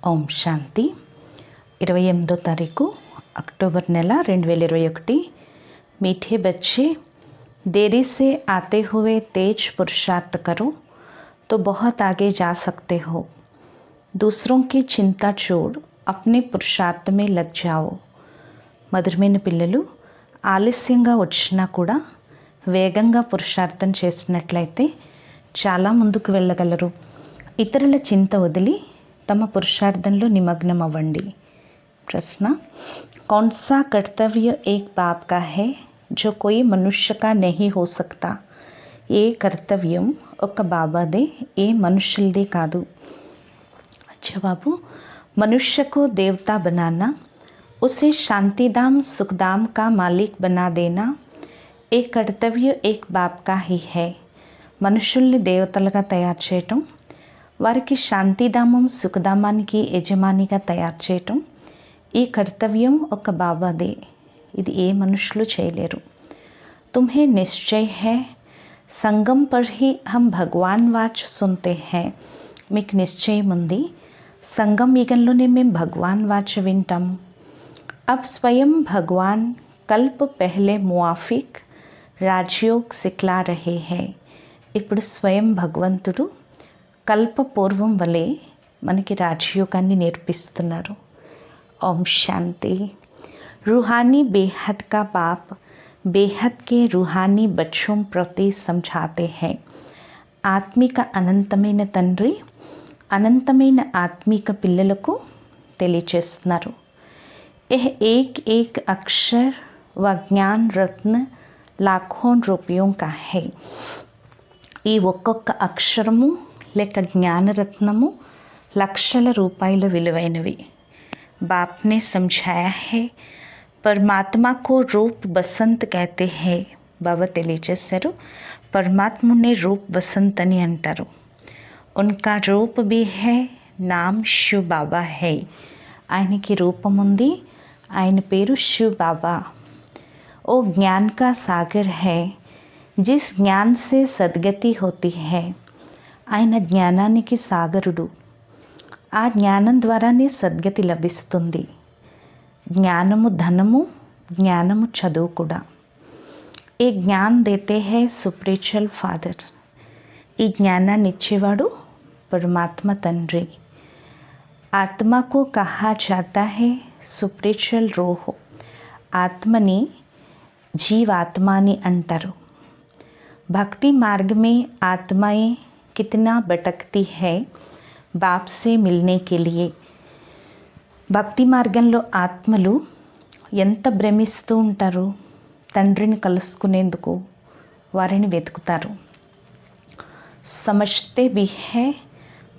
ఓం శాంతి 28వ తారీఖు अक्टूबर నెల 2021। मीठे बच्चे, देरी से आते हुए तेज पुरुषार्थ करो तो बहुत आगे जा सकते हो। दूसरों की चिंता छोड़ अपने पुरुषार्थ में लग जाओ। మధురమైన పిల్లలు, ఆలస్యంగా వచ్చినా కూడా వేగంగా పురుషార్థం చేసినట్లయితే చాలా ముందుకు వెళ్ళగలరు। ఇతరుల చింత వదిలి తమ పురుషార్థంలో నిమగ్నం అవ్వండి। प्रश्न, कौन सा कर्तव्य एक बाप का है जो कोई मनुष्य का नहीं हो सकता? ఏ కర్తవ్యం ఒక బాబాదే, ఏ మనుష్యులదే కాదు। జవాబు, मनुष्य को देवता बनाना, उसे शांतिधाम सुखधाम का मालिक बना देना ఏ కర్తవ్య एक बाप का ही है। మనుషుల్ని దేవతలుగా తయారు చేయటం, వారికి శాంతిధామం సుఖధామానికి యజమానిగా తయారు చేయటం ఈ కర్తవ్యం ఒక బాబాదే, ఇది ఏ మనుషులు చేయలేరు। तुम्हें निश्चय है संगम पर ही हम भगवान वाच सुनते हैं। మీకు నిశ్చయం ఉంది, సంగం యుగంలోనే మేము భగవాన్ వాచ్ వింటాము। अब स्वयं भगवान कल्प पहले मुआफिक राजयोग सिखला रहे हैं। ఇప్పుడు స్వయం భగవంతుడు కల్ప పూర్వం వలె మనకి రాజయోగాన్ని నేర్పిస్తున్నారు। ओम शांति। रूहानी बेहद का बाप बेहद के रूहानी बच्चों प्रति समझाते हैं। ఆత్మిక అనంతమైన తండ్రి అనంతమైన ఆత్మిక పిల్లలకు తెలియచేస్తున్నారు। यह एक एक अक्षर व ज्ञान रत्न लाखों रुपयों का है। ఈ ఒక్కొక్క అక్షరము లేక జ్ఞానరత్నము లక్షల రూపాయల విలువైనవి। बाप ने समझाया है परमात्मा को रूप बसंत कहते हैं। बाबा తెలియచేశారు, పరమాత్మునే రూప్ బసంత్ అని అంటారు। उनका रूप भी है, नाम शिव बाबा है। ఆయనకి రూపం ఉంది, ఆయన పేరు शिव बाबा। वो ज्ञान का सागर है, जिस ज्ञान से सद्गति होती है। ఆయన జ్ఞానానికి సాగరుడు, ఆ జ్ఞానం ద్వారానే సద్గతి లభిస్తుంది। జ్ఞానము ధనము, జ్ఞానము చదువు కూడా। ఏ జ్ఞాన్ దేతే హై సుప్రీచువల్ ఫాదర్, ఈ జ్ఞానాన్ని ఇచ్చేవాడు పరమాత్మ తండ్రి। ఆత్మకు కహా జాతా హై సుప్రీచువల్ రోహ్, ఆత్మని జీవాత్మ అని అంటారు। భక్తి మార్గ మే ఆత్మాయే కితనా భటకती है బాప్ సే మిల్నే కే లియే। భక్తి మార్గంలో ఆత్మలు ఎంత భ్రమిస్తూ ఉంటారు, తండ్రిని కలుసుకునేందుకు వారిని వెతుకుతారు। సమజ్తే भी है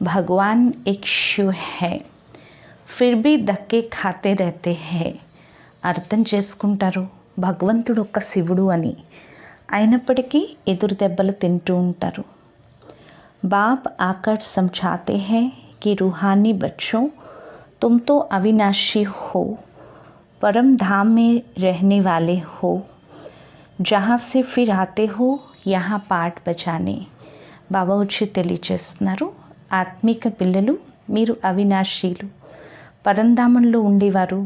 भगवान एक शिव है, फिर भी धक्के खाते रहते हैं। అర్థం చేసుకుంటారు భగవంతుడు ఒక శివుడు అని, అయినప్పటికీ ఎదురు దెబ్బలు తింటూ ఉంటారు। बाप आकर समझाते हैं कि रूहानी बच्चों, तुम तो अविनाशी हो, परम धाम में रहने वाले हो, जहाँ से फिर आते हो यहाँ पाठ बजाने। బాబా వచ్చి తెలియచేస్తున్నారు, ఆత్మిక పిల్లలు మీరు అవినాశీలు, పరంధామంలో ఉండేవారు,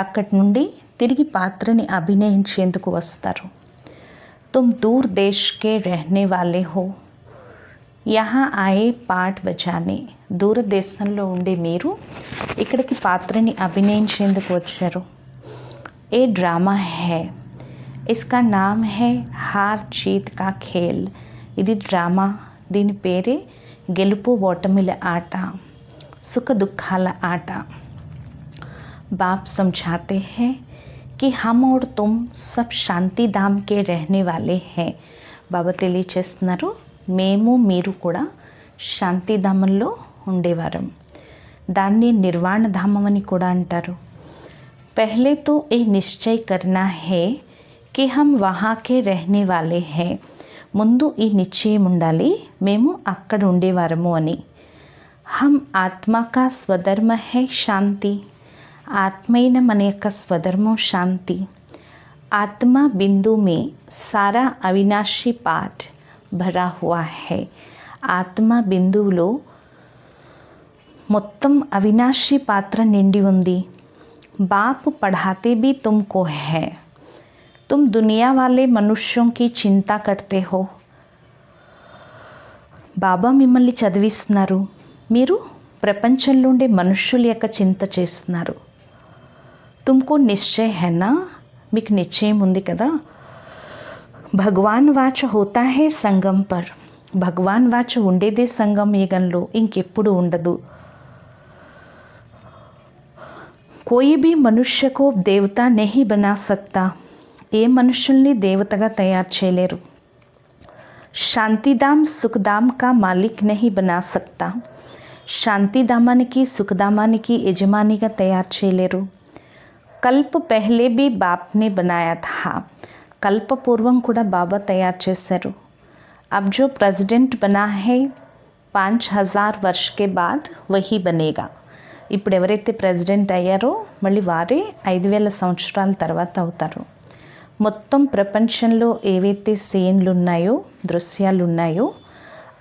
అక్కడి నుండి తిరిగి పాత్రని అభినయించేందుకు వస్తారు। तुम दूर देश के रहने वाले हो, యహా ఆయే పాఠ్ బజానే। దూరదేశంలో ఉండే మీరు ఇక్కడికి పాత్రని అభినయించేందుకు వచ్చారు। ఏ డ్రామా హై, ఇస్కా నామ్ హై హార్ జీత్ కా ఖేల్। ఇది డ్రామా, దీని పేరే గెలుపు ఓటమిల ఆట, సుఖ దుఃఖాల ఆట। बाप समझाते हैं कि हम और तुम सब शांति धाम के रहने वाले हैं। బాబా తెలియచేస్తున్నారు, మేము మీరు కూడా శాంతిధామంలో ఉండేవారం, దాన్ని నిర్వాణధామం అని కూడా అంటారు। पहले तो ये निश्चय करना है कि हम वहाँ के रहने वाले हैं। ముందు ఈ నిశ్చయం ఉండాలి, మేము అక్కడ ఉండేవారము అని। हम आत्मा का स्वधर्म है शांति, ఆత్మైన మన యొక్క స్వధర్మం శాంతి। ఆత్మ బిందు में सारा अविनाशी पाठ భరా హువా హై। ఆత్మ బిందువులో మొత్తం అవినాశి పాత్ర నిండి ఉంది. बाप पढ़ाते भी तुमको है, तुम दुनिया वाले मनुष्यों की चिंता करते हो. బాబా మిమ్మల్ని చదివిస్తున్నారు, మీరు ప్రపంచంలో ఉండే మనుష్యుల యొక్క చింత చేస్తున్నారు. తుమ్కో నిశ్చయ హేనా, మీకు నిశ్చయం ఉంది కదా. భగవాన్ వాచ హోతా హే సంగం పర్, భగవాన్ వాచ ఉండేదే సంగం యుగంలో, ఇంకెప్పుడు ఉండదు. कोई भी मनुष्य को देवता नहीं बना सकता, ఏ మనుషుల్ని దేవతగా తయారు చేయలేరు. శాంతిధామ్ సుఖధామ్ కా మాలిక్ నహీ బనా సక్తా, శాంతిధామానికి సుఖధామానికి యజమానిగా తయారు చేయలేరు. కల్ప పెహ్లే బీ బాప్నే బనాయా థా, కల్ప పూర్వం కూడా బాబా తయారు చేశారు. అబ్ జో ప్రెసిడెంట్ బనా హై 5000 వర్ష కే బాద్ వహీ బనేగా, ఇప్పుడు ఎవరైతే ప్రెసిడెంట్ అయ్యారో మళ్ళీ వారే 5000 సంవత్సరాల తర్వాత అవుతారు. మొత్తం ప్రపంచంలో ఏవైతే సీన్లు ఉన్నాయో, దృశ్యాలు ఉన్నాయో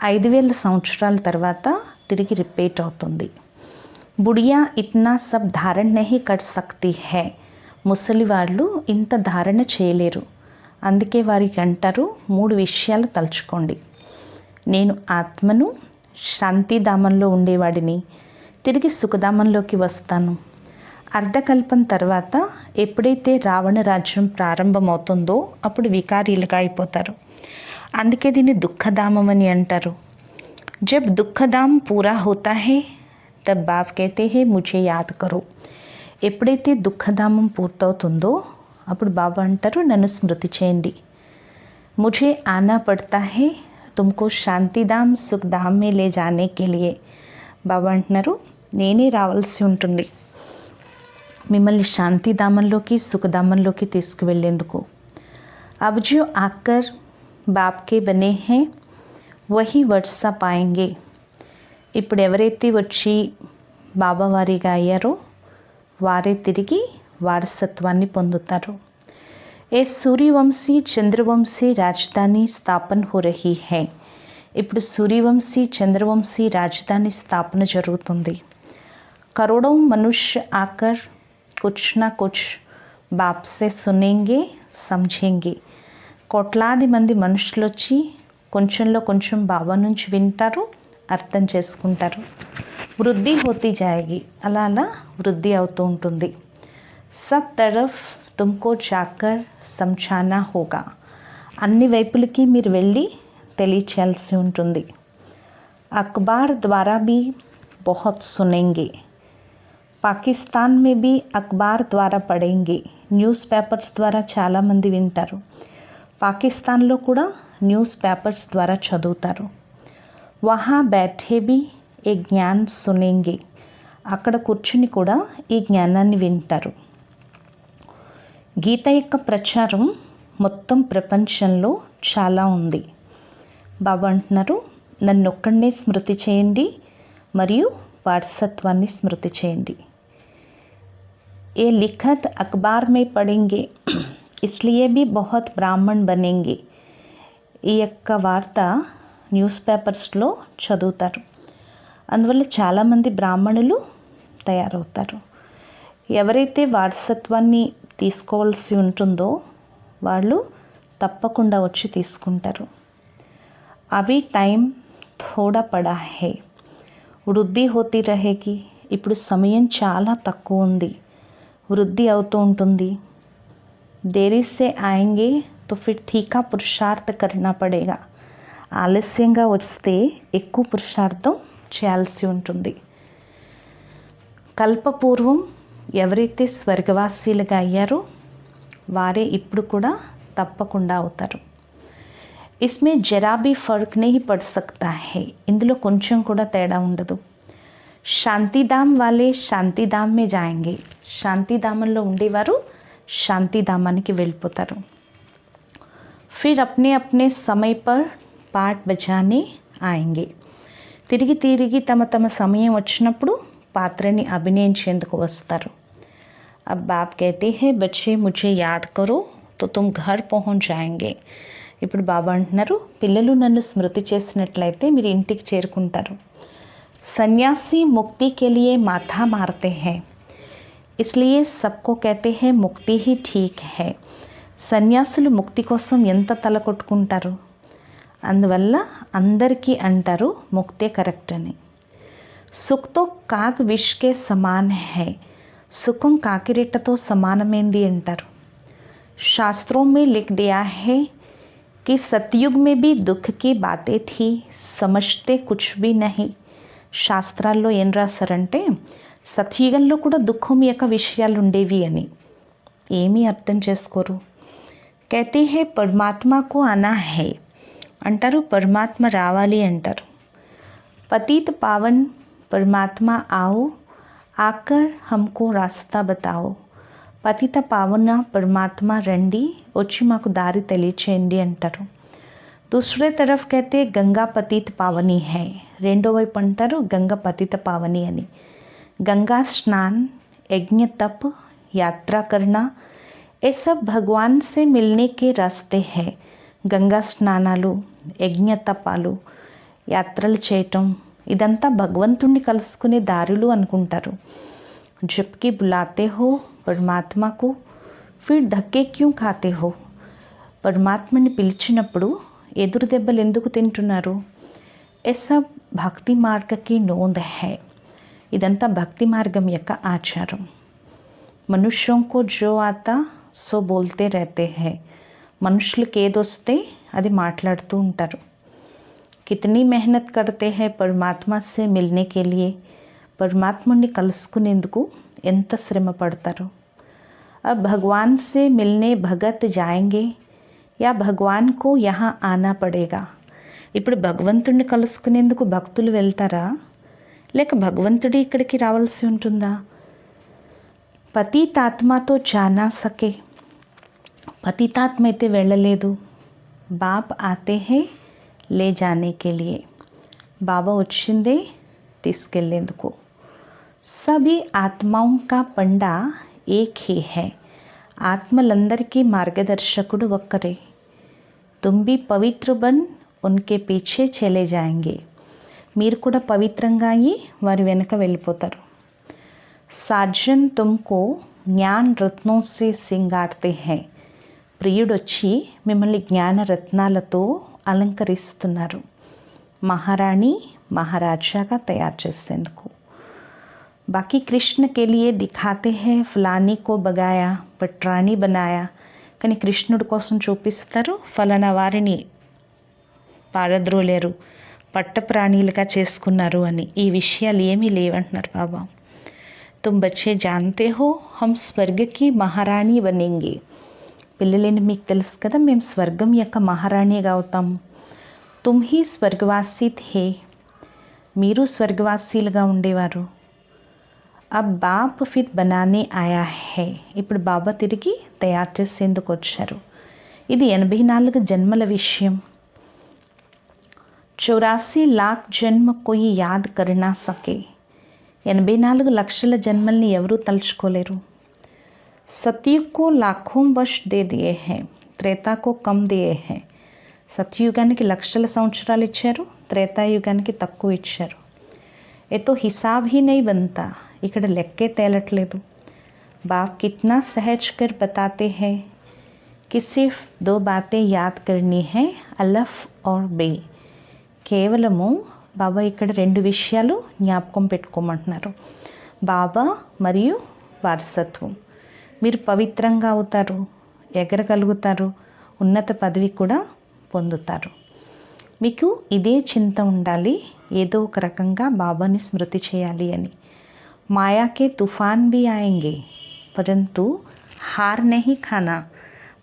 5000 సంవత్సరాల తర్వాత తిరిగి రిపీట్ అవుతుంది. బుడియా ఇట్నా సబ్ ధారణ నహీ కర్ సక్తి హై, ముసలి వాళ్ళు ఇంత ధారణ చేయలేరు. అందుకే వారికి అంటారు 3 విషయాలు తలుచుకోండి. నేను ఆత్మను, శాంతిధామంలో ఉండేవాడిని, తిరిగి సుఖధామంలోకి వస్తాను. అర్ధకల్పం తర్వాత ఎప్పుడైతే రావణ రాజ్యం ప్రారంభమవుతుందో అప్పుడు వికారీలుగా అయిపోతారు. అందుకే దీన్ని దుఃఖధామం అని అంటారు. జబ్ దుఃఖధామ్ పూరా హోతా హే తబ్ బాప్ కహతే హే ముझे యాద్ కరో, ఎప్పుడైతే దుఃఖధామం పూర్తవుతుందో అప్పుడు బాబా అంటారు నన్ను స్మృతి చేయండి. ముझे ఆనా పడతా హే తుమ్కో శాంతిధామ్ సుఖధామ్ మే లే జానే కే లియే, బాబా అంటున్నారు నేనే రావాల్సి ఉంటుంది మిమ్మల్ని శాంతిధామంలోకి సుఖధామంలోకి తీసుకువెళ్ళేందుకు. అబ్ జో ఆకర్ బాప్కే బనే హే వహీ వర్షా పాయింగే, ఇప్పుడు ఎవరైతే వచ్చి బాబా వారిగా అయ్యారో వారే తిరిగి వారసత్వాన్ని పొందుతారు. ఏ సూర్యవంశీ చంద్రవంశీ రాజధాని స్థాపన హో రహీ హై, ఇప్పుడు సూర్యవంశీ చంద్రవంశీ రాజధాని స్థాపన జరుగుతుంది. करोड़ों मनुष्य आकर कुछ ना कुछ बाप से सुनेंगे समझेंगे, కోట్లాది మంది మనుషులు వచ్చి కొంచెంలో కొంచెం బాబా నుంచి వింటారు, అర్థం చేసుకుంటారు. వృద్ధి హోతీ జాయేగి, అలా అలా వృద్ధి అవుతూ ఉంటుంది. సబ్ తరఫ్ తుమ్కో జాకర్ సమఝానా హోగా, అన్ని వైపులకి మీరు వెళ్ళి తెలియచేయాల్సి ఉంటుంది. అఖబార్ ద్వారా भी बहुत सुनेंगे, పాకిస్తాన్ మే బీ అఖబార్ ద్వారా పడేంగే, న్యూస్ పేపర్స్ ద్వారా చాలామంది వింటారు. పాకిస్తాన్లో కూడా న్యూస్ పేపర్స్ ద్వారా చదువుతారు. వహా బైఠే బీ ఏ జ్ఞాన్ సునేంగే, అక్కడ కూర్చుని కూడా ఈ జ్ఞానాన్ని వింటారు. గీత యొక్క ప్రచారం మొత్తం ప్రపంచంలో చాలా ఉంది. బాబా అంటున్నారు నన్నొక్కడనే స్మృతి చేయండి మరియు వారసత్వాన్ని స్మృతి చేయండి. ఏ లిఖత్ అఖబార్ మే పడేంగే ఇస్లియే भी बहुत బ్రాహ్మణ్ బనేంగే, ఈ యొక్క వార్త న్యూస్ పేపర్స్లో చదువుతారు, అందువల్ల చాలామంది బ్రాహ్మణులు తయారవుతారు. ఎవరైతే వారసత్వాన్ని తీసుకోవాల్సి ఉంటుందో వాళ్ళు తప్పకుండా వచ్చి తీసుకుంటారు. అవి టైం థోడా పడా హే, వృద్ధి హోతీ రహేగి, ఇప్పుడు సమయం చాలా తక్కువ ఉంది, వృద్ధి అవుతూ ఉంటుంది. దేరీ సే ఆయేంగే తో ఫిర్ తీఖా పురుషార్థ కర్నా పడేగా, ఆలస్యంగా వస్తే ఎక్కువ పురుషార్థం చేయాల్సి ఉంటుంది. కల్పపూర్వం ఎవరైతే స్వర్గవాసీలుగా అయ్యారో వారే ఇప్పుడు కూడా తప్పకుండా అవుతారు. ఇస్మే జరా భీ ఫర్క్ నహీ పడ్ సక్తా హై, ఇందులో కొంచెం కూడా తేడా ఉండదు. శాంతిధామ్ వాలే శాంతిధామ్ మే జాయేంగే, శాంతిధామంలో ఉండేవారు శాంతిధామానికి వెళ్ళిపోతారు. ఫిర్ అప్నే అప్నే సమయ పర్ పాట్ బజానే ఆయేంగే, తిరిగి తిరిగి తమ తమ సమయం వచ్చినప్పుడు పాత్రని అభినయించేందుకు వస్తారు. అబ్ బాప్ కహతే హే బచ్చే ముझे యాద్ కరో తో తుమ్ ఘర్ పహుంచ్ జాయేంగే, ఇప్పుడు బాబా అంటున్నారు పిల్లలు నన్ను స్మృతి చేసినట్లయితే మీరు ఇంటికి చేరుకుంటారు. सन्यासी मुक्ति के लिए माथा मारते हैं, इसलिए सबको कहते हैं मुक्ति ही ठीक है. సన్యాసులు ముక్తి కోసం ఎంత తల కొట్టుకుంటారు, అందువల్ల అందరికీ అంటారు ముక్తే కరెక్ట్ అని. సుఖ్ తో కాక్ విష్ కే సమాన్ హై, సుఖం కాకిరెట్టతో సమానమైంది అంటారు. శాస్త్రోं में लिख दिया है कि सतयुग में भी दुख की बातें थी, समझते कुछ भी नहीं. శాస్త్రాల్లో ఏం రాశారంటే సత్యుగంలో కూడా దుఃఖం యొక్క విషయాలు ఉండేవి అని. ఏమీ అర్థం చేసుకోరు. कहते हैं परमात्मा को आना है అంటారు, పరమాత్మ రావాలి అంటారు. पतित पावन परमात्मा आओ, आकर हमको रास्ता बताओ. పతిత పావన పరమాత్మ రండి, వచ్చి మాకు దారి తెలియచేయండి అంటారు. दूसरे तरफ कहते गंगा पतित पावनी है, రెండో వైపు అంటారు గంగ పతిత పావని అని. गंगा स्नान, यज्ञ तप, यात्रा करना, ये सब भगवान से मिलने के रास्ते हैं. గంగా స్నానాలు, యజ్ఞ తపాలు, యాత్రలు చేయటం ఇదంతా భగవంతుణ్ణి కలుసుకునే దారులు అనుకుంటారు. జబ్కి బులాతే హో పరమాత్మా को फिर धक्के क्यों खाते हो, పరమాత్మని పిలిచినప్పుడు ఎదురు దెబ్బలు ఎందుకు తింటున్నారు. ये सब భక్తి మార్గకి నోంద్ है, ఇదంతా భక్తి మార్గం యొక్క ఆచారం. మనుష్యోं को जो आता సో బోల్తే रहते हैं, మనుషులకు ఏదొస్తే అది మాట్లాడుతూ ఉంటారు. కితనీ మెహనత్ కర్తే హై పరమాత్మా సే మిల్నే కే లియే, పరమాత్ముని కలుసుకునేందుకు ఎంత శ్రమ పడతారు. अब भगवान से मिलने भगत जाएंगे या भगवान को यहाँ आना पड़ेगा. ఇప్పుడు భగవంతుడిని కలుసుకునేందుకు భక్తులు వెళ్తారా, లేక భగవంతుడి ఇక్కడికి రావాల్సి ఉంటుందా. పతితాత్మతో జానా సకే, పతితాత్మ అయితే వెళ్ళలేదు. బాప్ ఆతే హే లే జానే కే లియే, బాబా వచ్చిందే తీసుకెళ్లేందుకు. సభీ ఆత్మాओं का पंडा एक ही है, ఆత్మలందరికీ మార్గదర్శకుడు ఒక్కరే. तुम भी पवित्र बन उनके पीछे चले जाएंगे, మీరు కూడా పవిత్రంగా అయ్యి వారి వెనుక వెళ్ళిపోతారు. साजन तुमको ज्ञान रत्नों से सिंगारते हैं, ప్రియుడొచ్చి మిమ్మల్ని జ్ఞాన రత్నాలతో అలంకరిస్తున్నారు. మహారాణి మహారాజాగా తయారు చేసేందుకు. बाकी कृष्ण के लिए दिखाते हैं फलानी को बगाया पटरानी बनाया, కానీ కృష్ణుడి కోసం చూపిస్తారు ఫలానా వారిని పారద్రోలేరు, పట్టప్రాణీలుగా చేసుకున్నారు అని. ఈ విషయాలు ఏమీ లేవంటున్నారు బాబా. तुम बच्चे जानते हो हम स्वर्ग की महारानी बनेंगे, పిల్లలేని మీకు తెలుసు కదా మేము స్వర్గం యొక్క మహారాణిగా అవుతాం. तुम ही स्वर्गवासी थे, మీరు స్వర్గవాసీలుగా ఉండేవారు. अब बाप फिर बनाने आया है, ఇప్పుడు బాబా తిరిగి తయారు చేసేందుకు వచ్చారు. ఇది 84 జన్మల విషయం. 84 लाख జన్మ कोई याद कर ना सके, 84 లక్షల జన్మల్ని ఎవరూ తలుచుకోలేరు. सतयुग को लाखों वर्ष दे दिए हैं, त्रेता को कम दिए हैं. సత్యుగానికి లక్షల సంవత్సరాలు ఇచ్చారు, త్రేతాయుగానికి తక్కువ ఇచ్చారు. ఏ తో హిసాబ్ హీ నహీ బన్తా, ఇక్కడ లెక్కే తేలట్లేదు. बाप कितना सहज कर बताते हैं कि सिर्फ 2 बातें याद करनी है, अलफ और बे. కేవలము బాబా ఇక్కడ 2 విషయాలు జ్ఞాపకం పెట్టుకోమంటున్నారు, బాబా మరియు వారసత్వం. మీరు పవిత్రంగా అవుతారు, ఎగరగలుగుతారు, ఉన్నత పదవి కూడా పొందుతారు. మీకు ఇదే చింత ఉండాలి, ఏదో ఒక రకంగా బాబాని స్మృతి చేయాలి అని. మాయా కే తుఫాన్ भी आएंगे परंतु हार नहीं खाना,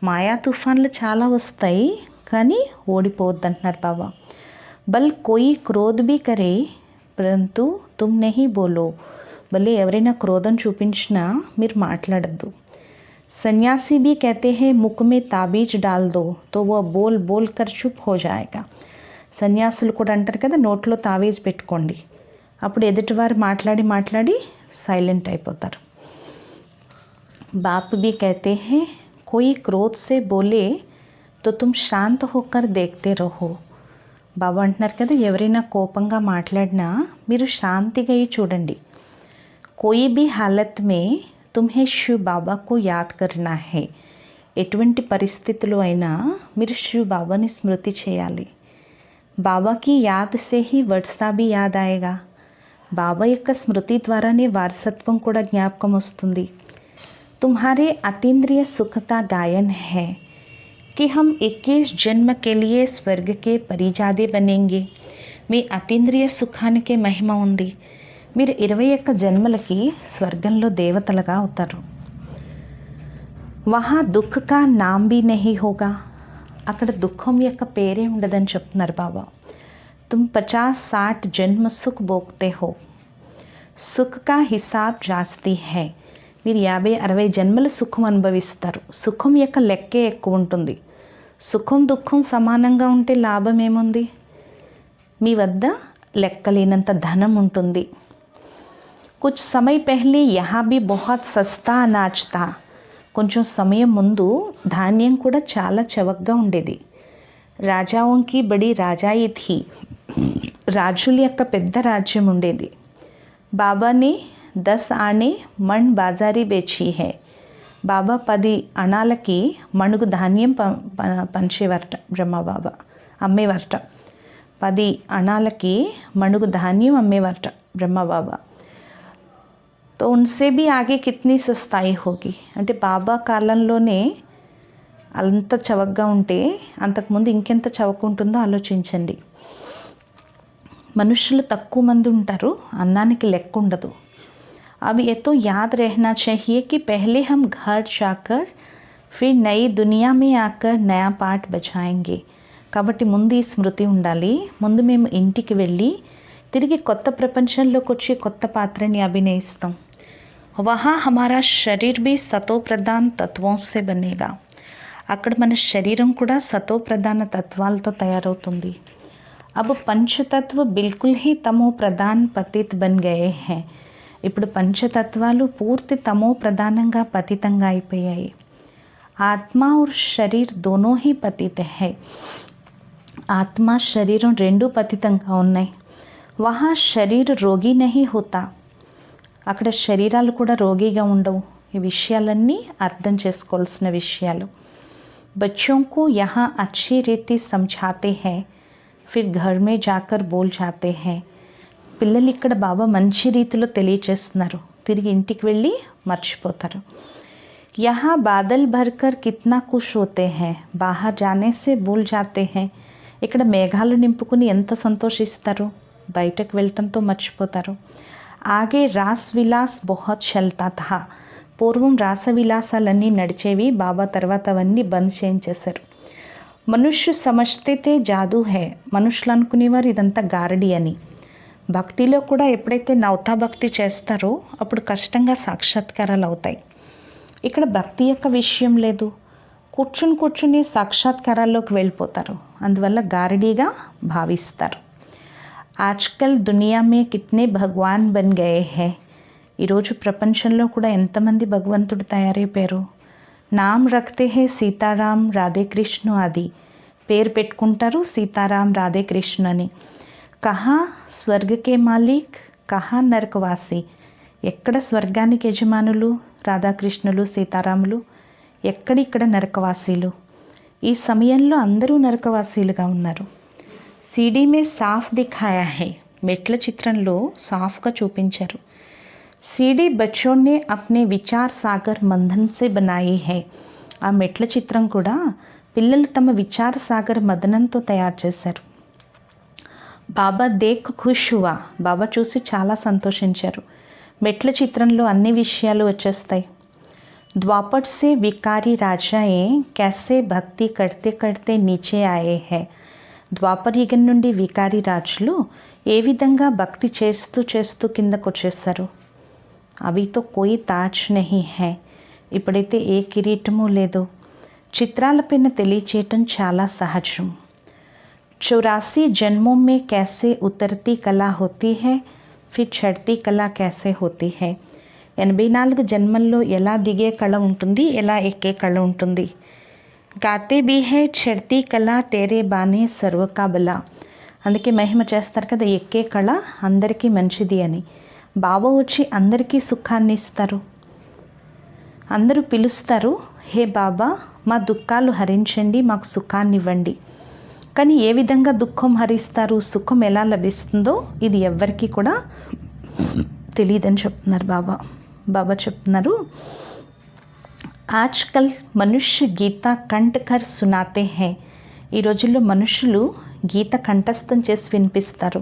మాయా తుఫాన్లు చాలా వస్తాయి కానీ ఓడిపోవద్దంటున్నారు బాబా. బల్ కోయి క్రోధ్ भी करे परंतु तुम नहीं बोलो, భలే ఎవరైనా క్రోధం చూపించినా మీరు మాట్లాడద్దు. सन्यासी भी कहते हैं मुख में ताबीज डाल दो तो वह बोल बोल कर चुप हो जाएगा. సన్యాసులు కూడా అంటారు కదా నోట్లో తావీజ్ పెట్టుకోండి, అప్పుడు ఎదుటివారు మాట్లాడి మాట్లాడి సైలెంట్ అయిపోతారు. बाप भी कहते हैं कोई क्रोध से बोले तो तुम शांत होकर देखते रहो, బాబా అంటున్నారు కదా, ఎవరైనా కోపంగా మాట్లాడినా మీరు శాంతిగా చూడండి. కోయి భీ హాలత్ మే తుమ్హే శివ్ బాబాకు యాద్ కర్నా హై. ఎటువంటి పరిస్థితులు అయినా మీరు శివ్ బాబాని స్మృతి చేయాలి. బాబాకి యాద్ సే హీ వర్సా భీ యాద్ ఆయేగా. బాబా యొక్క స్మృతి ద్వారానే వారసత్వం కూడా జ్ఞాపకం వస్తుంది. తుమ్హారే అతీంద్రియ సుఖ కా గాయన్ హై कि हम 21 जन्म के लिए स्वर्ग के परिजादे बनेंगे. మీ అతీంద్రియ సుఖానికే మహిమ ఉంది. మీరు 21 జన్మలకి స్వర్గంలో దేవతలుగా అవుతారు. వహా దుఃఖ కా నామ్ భీ నహీ హోగా. అక్కడ దుఃఖం యొక్క పేరే ఉండదని చెప్తున్నారు బాబా. తుమ్ 50-60 జన్మ సుఖ్ భోగ్తే హో, సుఖ్ కా హిసాబ్ జాస్తి హై. మీరు 50-60 జన్మల సుఖం అనుభవిస్తారు. సుఖం యొక్క లెక్కే ఎక్కువ ఉంటుంది. సుఖం దుఃఖం సమానంగా ఉంటే లాభం ఏముంది? మీ వద్ద లెక్కలేనంత ధనం ఉంటుంది. కుచ్ సమయ పెహ్లే యహా భీ బహుత్ సస్తా అనాజ్ తా. కొంచెం సమయం ముందు ధాన్యం కూడా చాలా చవకగా ఉండేది. రాజాओंकी బడి రాజాయి థీ. రాజుల యొక్క పెద్ద రాజ్యం ఉండేది. బాబాని 10 ఆనే మణ్ బాజారీ బేచి హై. బాబా 10 అణాలకి మణుగు ధాన్యం పంచేవారట. బ్రహ్మబాబా అమ్మేవారట. 10 అణాలకి మణుగు ధాన్యం అమ్మేవారట బ్రహ్మబాబా. తో ఉన్సే భీ ఆగే కిత్నీ సస్తాయి హోగి. అంటే బాబా కాలంలోనే అంత చవకగా ఉంటే అంతకుముందు ఇంకెంత చవక ఉంటుందో ఆలోచించండి. మనుషులు తక్కువ మంది ఉంటారు, అన్నానికి లెక్క ఉండదు. अब ये तो याद रहना चाहिए कि पहले हम घर जाकर फिर नई दुनिया में आकर नया पाठ बजाएंगे. కాబట్టి ముందు ఈ స్మృతి ఉండాలి. ముందు మేము ఇంటికి వెళ్ళి తిరిగి కొత్త ప్రపంచంలోకి వచ్చి కొత్త పాత్రని అభినయిస్తాం. వహా హమారా శరీర్ భీ సతో ప్రధాన్ తత్వోं से बनेगा. అక్కడ మన శరీరం కూడా సతో ప్రధాన తత్వాలతో తయారవుతుంది. अब पंचतत्व बिल्कुल ही तमो प्रधान पतित बन गए हैं. ఇప్పుడు పంచతత్వాలు పూర్తి తమో ప్రధానంగా పతితంగా అయిపోయాయి. ఆత్మ और शरीर दोनों ही पतित है. ఆత్మ శరీరం రెండూ పతితంగా ఉన్నాయి. వహా శరీర్ రోగి నహీ హోతా. అక్కడ శరీరాలు కూడా రోగిగా ఉండవు. ఈ విషయాలన్నీ అర్థం చేసుకోవాల్సిన విషయాలు. बच्चों को यहाँ अच्छी रीति समझाते हैं, फिर घर में जाकर बोल जाते हैं. పిల్లలు ఇక్కడ బాబా మంచి రీతిలో తెలియచేస్తున్నారు, తిరిగి ఇంటికి వెళ్ళి మర్చిపోతారు. యహా బాదల్ భర్కర్ కిత్నా ఖుష్ హోతే హై, బాహర్ జానే సే భూల్ జాతే హై. ఇక్కడ మేఘాలు నింపుకుని ఎంత సంతోషిస్తారు, బయటకు వెళ్ళటంతో మర్చిపోతారు. ఆగే రాస్ విలాస్ బహుత్ చల్తా థా. పూర్వం రాస విలాసాలన్నీ నడిచేవి, బాబా తర్వాత అవన్నీ బంద్ చేయించేశారు. మనుష్య సమజ్తే జాదూ హై. మనుషులు అనుకునేవారు ఇదంతా గారడి అని. భక్తిలో కూడా ఎప్పుడైతే నవతా భక్తి చేస్తారో అప్పుడు కష్టంగా సాక్షాత్కారాలు అవుతాయి. ఇక్కడ భక్తి యొక్క విషయం లేదు, కూర్చుని సాక్షాత్కారాల్లోకి వెళ్ళిపోతారు. అందువల్ల గారడీగా భావిస్తారు. ఆజ్కల్ దునియా మే కిత్నే భగవాన్ బన్ గయే హై. ఈరోజు ప్రపంచంలో కూడా ఎంతమంది భగవంతుడు తయారైపోయారు. నామ్ రఖతే హై సీతారాం రాధేకృష్ణ ఆది. పేరు పెట్టుకుంటారు సీతారాం రాధేకృష్ణ అని. కహా స్వర్గకే మాలిక్, కహా నరకవాసి. ఎక్కడ స్వర్గానికి యజమానులు రాధాకృష్ణులు సీతారాములు, ఎక్కడిక్కడ నరకవాసీలు. ఈ సమయంలో అందరూ నరకవాసీలుగా ఉన్నారు. సీడీ మే సాఫ్ దిఖాయా హై. మెట్ల చిత్రంలో సాఫ్గా చూపించారు. సీడీ బచ్చోనే అప్నే విచార్ సాగర్ మంథన్ సే బనాయి హై. ఆ మెట్ల చిత్రం కూడా పిల్లలు తమ విచార సాగర్ మదనంతో తయారు చేశారు. బాబా దేక్ ఖుష్ హువా. బాబా చూసి చాలా సంతోషించారు. మెట్ల చిత్రంలో అన్ని విషయాలు వచ్చేస్తాయి. ద్వాపర్ సే వికారి రాజాయే कैसे భక్తి కడితే కడితే నీచే ఆయే హై. ద్వాపర్ యుగం నుండి వికారి రాజులు ఏ విధంగా భక్తి చేస్తూ చేస్తూ కిందకు వచ్చేసారు. అవి తో కోయి తాజ్ నహీ హై. ఇప్పుడైతే ఏ కిరీటము లేదు. చిత్రాలపైన తెలియచేయటం చాలా సహజం. 84 जन्मों में कैसे उतरती कला होती है, फिर चढ़ती कला कैसे होती है. 84 జన్మల్లో ఎలా దిగే కళ ఉంటుంది, ఎలా ఎక్కే కళ ఉంటుంది. గాతే బీ హై చढ़ती కళ తేరే బానే సర్వ కా బలా. అందుకే మహిమ చేస్తారు కదా, ఎక్కే కళ అందరికీ మంచిది అని. బాబా వచ్చి అందరికీ సుఖాన్ని ఇస్తారు. అందరూ పిలుస్తారు, హే బాబా మా దుఃఖాలు హరించండి, మాకు సుఖాన్ని ఇవ్వండి. కానీ ఏ విధంగా దుఃఖం హరిస్తారు, సుఖం ఎలా లభిస్తుందో ఇది ఎవ్వరికీ కూడా తెలియదని చెప్తున్నారు బాబా. బాబా చెప్తున్నారు, ఆజ్కల్ మనుష్య గీత కంఠకర్ సునాతే హై. ఈ రోజుల్లో మనుషులు గీత కంఠస్థం చేసి వినిపిస్తారు.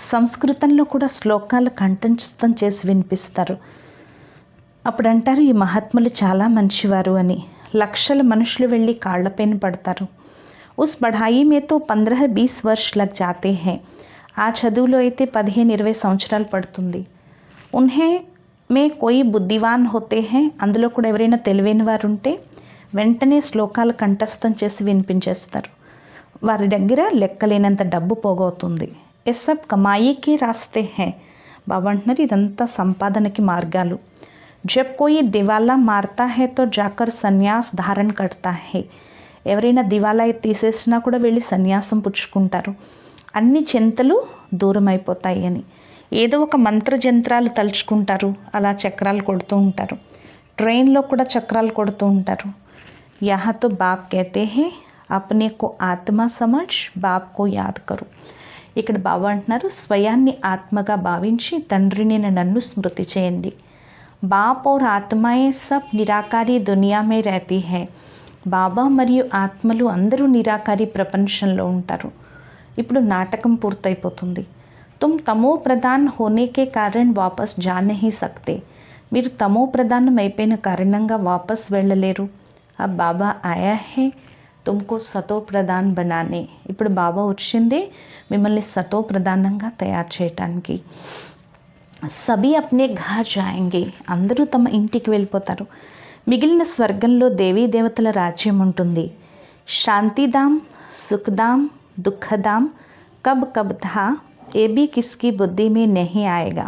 సంస్కృతంలో కూడా శ్లోకాలు కంఠస్థం చేసి వినిపిస్తారు. అప్పుడు అంటారు, ఈ మహాత్ములు చాలా మంచివారు అని. లక్షల మనుషులు వెళ్ళి కాళ్లపైన పడతారు. ఉస్ పఢాయి మే తో 15-20 వర్ష లగ్ జాతే హై. ఆ చదువులో అయితే 15-20 సంవత్సరాలు పడుతుంది. ఉన్హే మే కోయి బుద్ధివాన్ హోతే హై. అందులో కూడా ఎవరైనా తెలివైన వారు ఉంటే వెంటనే శ్లోకాలు కంఠస్థం చేసి వినిపించేస్తారు. వారి దగ్గర లెక్కలేనంత డబ్బు పోగవుతుంది. ఏ సబ్ కమాయికి రాస్తే హై. బాబా అంటున్నారు, ఇదంతా సంపాదనకి మార్గాలు. జబ్ కోయి దివాలా మారతా హై తో జాకర్ సన్యాస్ ధారణ కడతా హై. ఎవరైనా దివాలా తీసేసినా కూడా వెళ్ళి సన్యాసం పుచ్చుకుంటారు. అన్ని చింతలు దూరం అయిపోతాయి అని. ఏదో ఒక మంత్రజంత్రాలు తలుచుకుంటారు, అలా చక్రాలు కొడుతూ ఉంటారు. ట్రైన్లో కూడా చక్రాలు కొడుతూ ఉంటారు. యహా తో బాప్ కహతే హై, అప్నే కో ఆత్మ సమజ్ బాప్ కో యాద్ కరు. ఇక్కడ బాబా అంటున్నారు, స్వయాన్ని ఆత్మగా భావించి తండ్రిని నన్ను స్మృతి చేయండి. బాప్ और ఆత్మాయే సబ్ నిరాకారి దునియా మే రహతీ హై. బాబా మరియు ఆత్మలు అందరూ నిరాకారి ప్రపంచంలో ఉంటారు. ఇప్పుడు నాటకం పూర్తయిపోతుంది. తుమ్ తమో ప్రధాన్ హోనే కే కారణ్ వాపస్ జా నహీ సక్తే. మీరు తమో ప్రధానం అయిపోయిన కారణంగా వాపస్ వెళ్ళలేరు. ఆ బాబా ఆయా హే తుమ్కో సతో ప్రధాన్ బనానే. ఇప్పుడు బాబా వచ్చిందే మిమ్మల్ని సతో ప్రధానంగా తయారు చేయటానికి. సభీ అప్నే ఘర్ జాయేంగే. అందరూ తమ ఇంటికి వెళ్ళిపోతారు. మిగిలిన స్వర్గంలో దేవీ దేవతల రాజ్యం ఉంటుంది. శాంతిధామ్, సుఖధామ్, దుఃఖధామ్ కబ్ కబ్ థా ఏ భీ కిస్కి బుద్ధి మే నహీ ఆయేగా.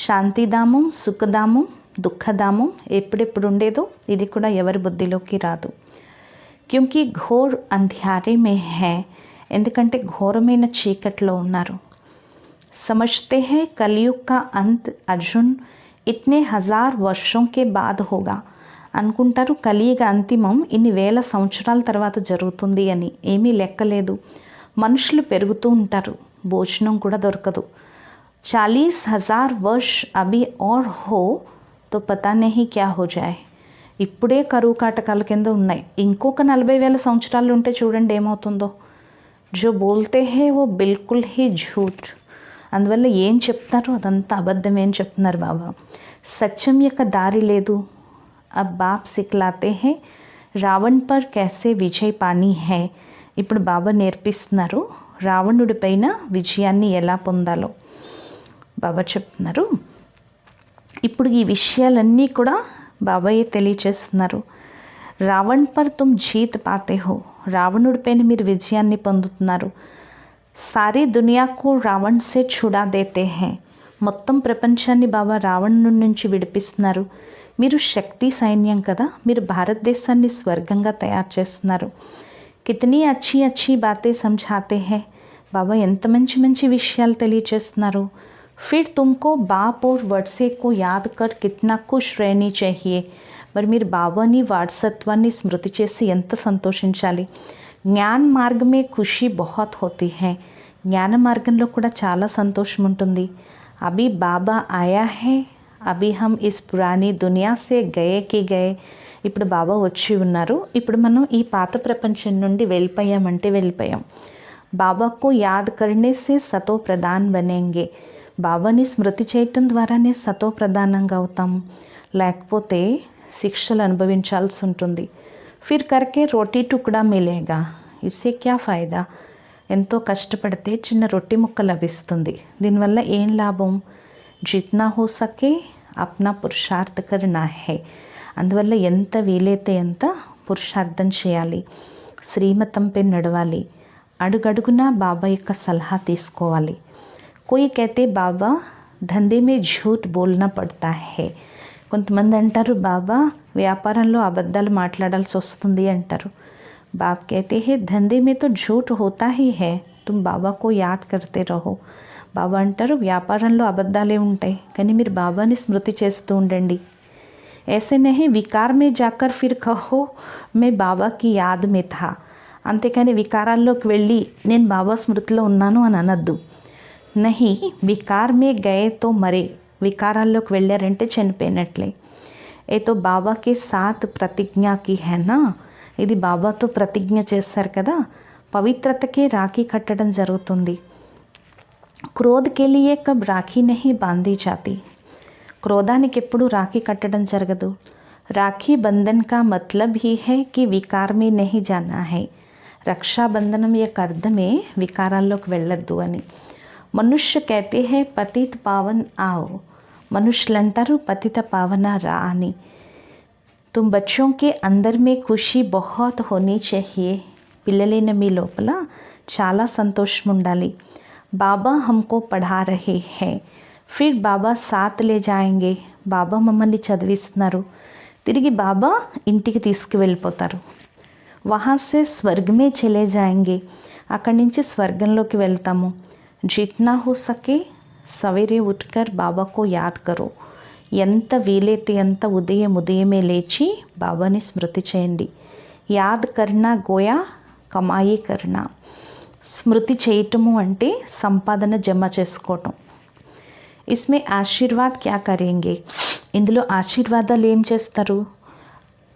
శాంతిధామం, సుఖధామం, దుఃఖధామం ఎప్పుడెప్పుడు ఉండేదో ఇది కూడా ఎవరి బుద్ధిలోకి రాదు. క్యూంకి ఘోర్ అంధ్యారే మే హై. ఎందుకంటే ఘోరమైన చీకట్లో ఉన్నారు. సమజ్తే హై కలియుగ్ కా అంత్ అర్జున్ ఇట్నే 1000 వర్షం కే బాద్ హోగా. అనుకుంటారు కలియుగ అంతిమం ఇన్ని వేల సంవత్సరాల తర్వాత జరుగుతుంది అని. ఏమీ లెక్కలేదు. మనుషులు పెరుగుతూ ఉంటారు, భోజనం కూడా దొరకదు. 40,000 వర్ష అభి ఔర్ హో తో పతా నహీ క్యా హో జాయ్. ఇప్పుడే కరువు కాటకాల కింద ఉన్నాయి. ఇంకొక 40,000 సంవత్సరాలు ఉంటే చూడండి ఏమవుతుందో. జో బోల్తే హే ఓ బిల్కుల్ హీ ఝూట్. అందువల్ల ఏం చెప్తారో అదంతా అబద్ధమే అని చెప్తున్నారు బాబా. సత్యం యొక్క దారి లేదు. అబ్ బాప్ సిక్లాతే హే రావణ్ పర్ कैसे విజయ్ పానీ హై. ఇప్పుడు బాబా నేర్పిస్తున్నారు రావణుడి పైన విజయాన్ని ఎలా పొందాలో. బాబా చెప్తున్నారు, ఇప్పుడు ఈ విషయాలన్నీ కూడా బాబాయే తెలియచేస్తున్నారు. రావణ్ పర్ తుమ్ జీత్ పాతే హో. రావణుడి పైన మీరు విజయాన్ని పొందుతున్నారు. సారీ దునియాకు రావణ్ సే ఛుడా దేతే హై. మొత్తం ప్రపంచాన్ని బాబా రావణుడి నుంచి విడిపిస్తున్నారు. మీరు శక్తి సైన్యం కదా, మీరు భారతదేశాన్ని స్వర్గంగా తయారు చేస్తున్నారు. కితనీ అచ్చి అచ్చి బాతే సమझाते हैं. బాబా ఎంత మంచి మంచి విషయాలు తెలియచేస్తున్నారు. फिर तुमको बाप और वर्षे को याद कर कितना खुश रहनी चाहिए. మరి మీరు బాబాని వారసత్వాన్ని స్మృతి చేసి ఎంత సంతోషించాలి. జ్ఞాన్ మార్గమే ఖుషి బహుత్ హోతీ హై. జ్ఞాన మార్గంలో కూడా చాలా సంతోషం ఉంటుంది. అభి బాబా ఆయా high, Abhi hum is Purani దునియా సే గయే కి గయే. ఇప్పుడు బాబా వచ్చి ఉన్నారు. ఇప్పుడు మనం ఈ పాత ప్రపంచం నుండి వెళ్ళిపోయామంటే వెళ్ళిపోయాం. బాబాకు యాద్ కర్నే సే సతో ప్రధాన్ బనేంగే. బాబాని స్మృతి చేయటం ద్వారానే సతో ప్రధానంగా అవుతాం. లేకపోతే శిక్షలు అనుభవించాల్సి ఉంటుంది. ఫిర్ కర్కే రోటీ టుక్డా మిలేగా, ఇస్సే క్యా ఫాయిదా. ఎంతో కష్టపడితే చిన్న రొట్టి ముక్క లభిస్తుంది. దీనివల్ల ఏం లాభం. జిత్నా హో సకే అప్నా పురుషార్థ కర్నా హై. అందువల్ల ఎంత వీలైతే ఎంత పురుషార్థం చేయాలి, శ్రీమతంపై నడవాలి, అడుగడుగునా బాబా యొక్క సలహా తీసుకోవాలి. కోయి కహతే బాబా ధందే మే ఝూట్ బోల్నా పడతా హై. కొంతమంది అంటారు బాబా వ్యాపారంలో అబద్ధాలు మాట్లాడాల్సి వస్తుంది అంటారు. బాబ్ కహతే హే ధందే మే తో ఝూట్ హోతా హీ హై. तुम बाबा को याद करते रहो. బాబా అంటారు వ్యాపారంలో అబద్ధాలే ఉంటాయి, కానీ మీరు బాబాని స్మృతి చేస్తూ ఉండండి. ऐसे नहीं विकार में जाकर फिर कहो मैं बाबा की याद में था. అంతేకాని వికారాల్లోకి వెళ్ళి నేను బాబా స్మృతిలో ఉన్నాను అని అనద్దు. నహి వికార్ మే గయే తో మరే, వికారాల్లోకి వెళ్ళారంటే చనిపోయినట్లే. ఏ తో బాబాకి సాత్ ప్రతిజ్ఞాకి హేనా, ఇది బాబాతో ప్రతిజ్ఞ చేశారు కదా, పవిత్రతకే రాఖీ కట్టడం జరుగుతుంది. క్రోధ్ కే లియే కబ్ రాఖీ నహీ బాంధీ జాతి, క్రోధానికి ఎప్పుడు రాఖీ కట్టడం జరగదు. రాఖీ బంధన్ కా మతలబ్ హీ హై కి వికార్ మే నహీ జానా హై, రక్షాబంధనం యొక్క అర్థమే వికారాల్లోకి వెళ్ళొద్దు అని. మనుష్య कहते हैं పతిత పావన్ आओ, మనుషులు అంటారు పతిత పావన రా అని. तुम बच्चों के अंदर में खुशी बहुत होनी चाहिए, పిల్లలైన మీ లోపల చాలా సంతోషం ఉండాలి. బాబా हमको పढ़ా रहे हैं, ఫిర్ బాబా సాత్ లే జాయేంగే, బాబా మమ్మల్ని చదివిస్తున్నారు, తిరిగి బాబా ఇంటికి తీసుకువెళ్ళిపోతారు. వహా సే స్వర్గ్ మే చలే జాయేంగే, అక్కడి నుంచి స్వర్గంలోకి వెళ్తాము. जितना हो सके सवेरे उठकर बाबा को याद करो, ఎంత వీలైతే అంత ఉదయమే లేచి బాబాని స్మృతి చేయండి. యాద్ కర్నా గోయా కమాయి కర్నా, స్మృతి చేయటము అంటే సంపాదన జమ చేసుకోవటం. ఇస్మే ఆశీర్వాద్ క్యా కరేంగే, ఇందులో ఆశీర్వాదాలు ఏం చేస్తారు?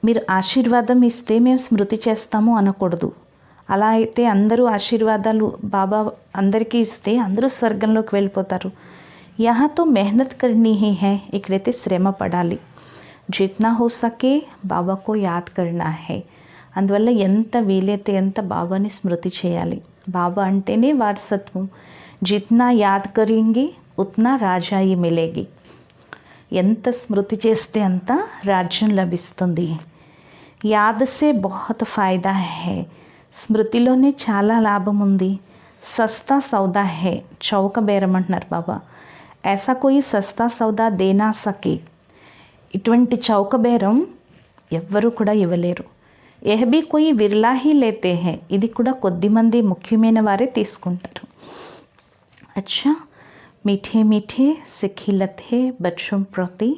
మీరు ఆశీర్వాదం ఇస్తే మేము స్మృతి చేస్తాము అనకూడదు. అలా అయితే అందరూ ఆశీర్వాదాలు బాబా అందరికీ ఇస్తే అందరూ స్వర్గంలోకి వెళ్ళిపోతారు. యహా తో మెహనత్ కర్నీ హీ హై, ఇక్కడైతే శ్రమ పడాలి. జిత్నా హో సకే బాబాకో యాద్ కర్నా హై, అందువల్ల ఎంత వీలైతే ఎంత బాబాని స్మృతి చేయాలి. బాబా అంటేనే వారసత్వం. జిత్నా యాద్ కరేంగే ఉత్నా రాజాయి మిలేగి, ఎంత స్మృతి చేస్తే అంత రాజ్యం లభిస్తుంది. యాద్ సే బహుత్ ఫాయిదా హై, స్మృతిలోనే చాలా లాభం ఉంది. సస్తా సౌదా హై, చౌక బేరం అంటున్నారు బాబా. ऐसा कोई సస్తా సౌదా దేనా సకే, ఇటువంటి చౌక బేరం ఎవ్వరూ కూడా ఇవ్వలేరు. ఎహ్ బీ కోయి విర్లా హీ లేతే హై, ఇది కూడా కొద్దిమంది ముఖ్యమైన వారే తీసుకుంటారు. అచ్చా मीठे मीठे से खिलते बच्चों प्रति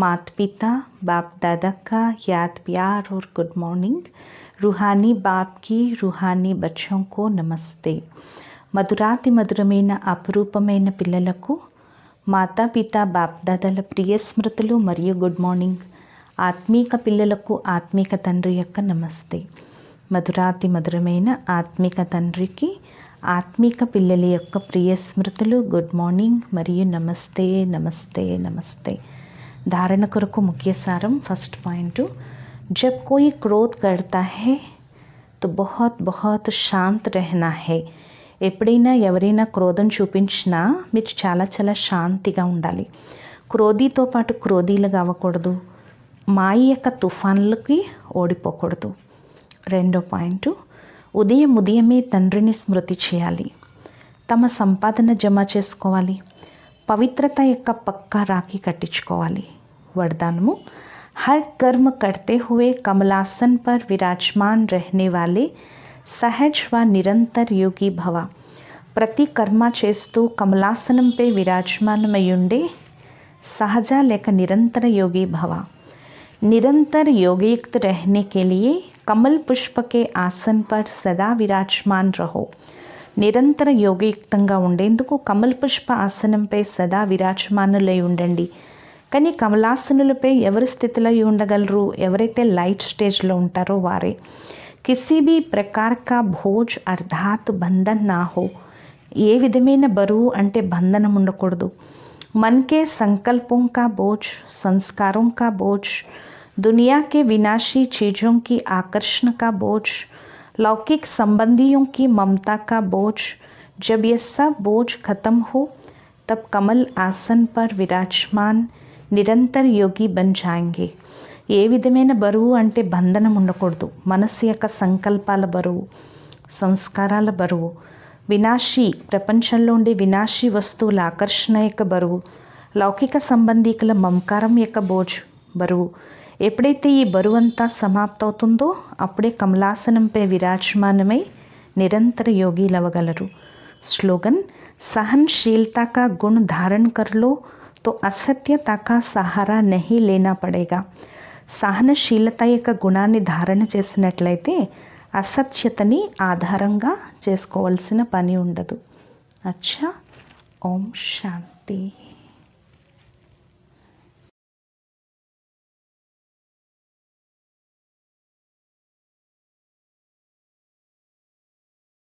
माता पिता बाप दादा का याद प्यार और गुड मॉर्निंग. रूहानी बाप की रूहानी बच्चों को नमस्ते. మధురాతి మధురమైన అపురూపమైన పిల్లలకు మాతాపిత బాప్దాదాల ప్రియ స్మృతులు మరియు గుడ్ మార్నింగ్. ఆత్మీక పిల్లలకు ఆత్మీక తండ్రి యొక్క నమస్తే. మధురాతి మధురమైన ఆత్మీక తండ్రికి ఆత్మీక పిల్లల యొక్క ప్రియ స్మృతులు, గుడ్ మార్నింగ్ మరియు నమస్తే నమస్తే నమస్తే. ధారణ కొరకు ముఖ్య సారం. ఫస్ట్ పాయింట్, जब कोई क्रोध करता है तो बहुत बहुत शांत रहना है. ఎప్పుడైనా ఎవరైనా క్రోధం చూపించినా మీరు చాలా చాలా శాంతిగా ఉండాలి. క్రోధీతో పాటు క్రోధీలుగా అవ్వకూడదు. మాయ యొక్క తుఫాన్లకి ఓడిపోకూడదు. రెండో పాయింట్, ఉదయమే తండ్రిని స్మృతి చేయాలి. తమ సంపాదన జమ చేసుకోవాలి. పవిత్రత యొక్క పక్కా రాఖీ కట్టించుకోవాలి. వరదానము, हर कर्म करते हुए कमलासन पर विराजमान रहने वाले सहज व నిరంతర్ యోగి భవ. ప్రతి కర్మ చేస్తూ కమలాసనంపై విరాజమానమై ఉండే సహజ లేక నిరంతర యోగి భవ. निरंतर योगयुक्त रहने के लिए कमल पुष्प के आसन पर सदा विराजमान रहो. నిరంతర యోగయుక్తంగా ఉండేందుకు కమల్ పుష్ప ఆసనంపై సదా విరాజమానులై ఉండండి. కానీ కమలాసనులపై ఎవరి స్థితిలో ఉండగలరు? ఎవరైతే లైట్ స్టేజ్లో ఉంటారో వారే. కిసి భీ ప్రకార్ కా భోజ్ అర్థాత్ బంధన్ నా హో, ఏ విధమైన బరువు అంటే బంధనం ఉండకూడదు. मन के संकल्पों का बोझ, संस्कारों का बोझ, दुनिया के विनाशी चीज़ों की आकर्षण का बोझ, लौकिक संबंधियों की ममता का बोझ, जब ये सब बोझ खत्म हो तब कमल आसन पर विराजमान నిరంతర యోగి బన్ జాయేంగే. ఏ విధమైన బరువు అంటే బంధనం ఉండకూడదు. మనసు యొక్క సంకల్పాల బరువు, సంస్కారాల బరువు, వినాశీ ప్రపంచంలో ఉండే వినాశీ వస్తువుల ఆకర్షణ యొక్క బరువు, లౌకిక సంబంధీకుల మమకారం యొక్క బరువు. ఎప్పుడైతే ఈ బరువు అంతా సమాప్తవుతుందో అప్పుడే కమలాసనంపై విరాజమానమై నిరంతర యోగిలవ్వగలరు. स्लोगन, सहनशीलता का गुण धारण कर लो तो असत्यता का సహారా नहीं लेना पड़ेगा. సహనశీలత యొక్క గుణాన్ని ధారణ చేసినట్లయితే అసత్యతని ఆధారంగా చేసుకోవాల్సిన పని ఉండదు. అచ్చా. ఓం శాంతి.